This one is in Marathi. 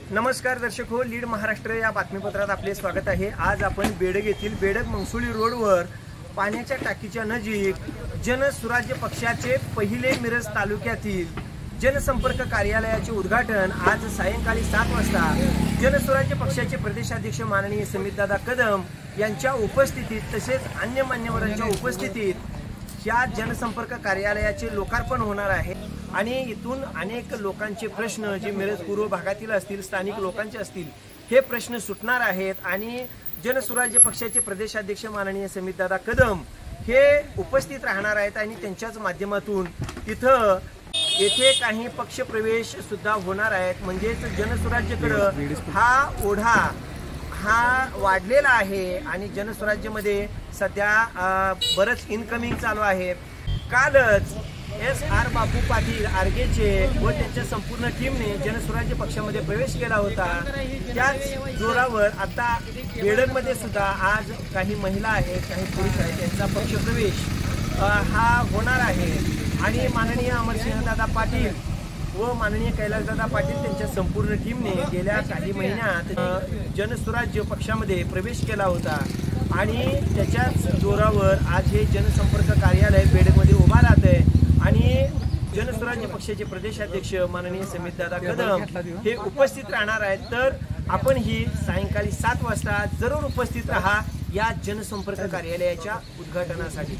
नमस्कार दर्शक हो, लीड महाराष्ट्र या बातमीपत्रात आपले स्वागत आहे। आज आपण बेडग येथील बेडग मंगसुळी रोडवर पाण्याच्या टाकीच्या नजीक जनसुराज्य पक्षाचे पहिले मिरज तालुक्यातील जनसंपर्क कार्यालयाचे उद्घाटन आज सायंकाळी 7 वाजता जनसुराज्य पक्षाचे प्रदेशाध्यक्ष माननीय समितदादा कदम यांच्या उपस्थितीत तसेच अन्य मान्यवरांच्या उपस्थितीत या जनसंपर्क कार्यालयाचे लोकार्पण होणार आहे। आणि इथून अनेक लोकांचे प्रश्न जे मिरज पूर्व भागातील असतील, स्थानिक लोकांचे असतील, हे प्रश्न सुटणार आहेत। आणि जनसुराज्य पक्षाचे प्रदेशाध्यक्ष माननीय समितदादा कदम हे उपस्थित राहणार आहेत आणि त्यांच्याच माध्यमातून येथे काही पक्ष प्रवेश सुद्धा होणार आहेत। म्हणजेच जनसुराज्यकडे हा ओढा हा वाढलेला आहे आणि जनसुराज्यमध्ये सध्या बरंच इनकमिंग चालू आहे। कालच SR बापू पाटील आर्गेचे व त्यांच्या संपूर्ण टीमने जनसुराज्य पक्षामध्ये प्रवेश केला होता। त्याच जोरावर आता बेडगमध्ये सुद्धा आज काही महिला आहेत, काही पुरुष आहेत, त्यांचा पक्षप्रवेश हा होणार आहे। आणि माननीय अमरसिंहदादा पाटील व माननीय कैलासदादा पाटील त्यांच्या संपूर्ण टीमने गेल्या काही महिन्यात जनसुराज्य पक्षामध्ये प्रवेश केला होता आणि त्याच्याच जोरावर आज हे जनसंपर्क कार्यालय बेडगमध्ये उभा राहत आहे। आणि जनसुराज्य पक्षाचे प्रदेशाध्यक्ष माननीय समितदादा कदम हे उपस्थित राहणार आहेत। तर आपण ही सायंकाळी 7 वाजता जरूर उपस्थित राहा या जनसंपर्क कार्यालयाच्या उद्घाटनासाठी।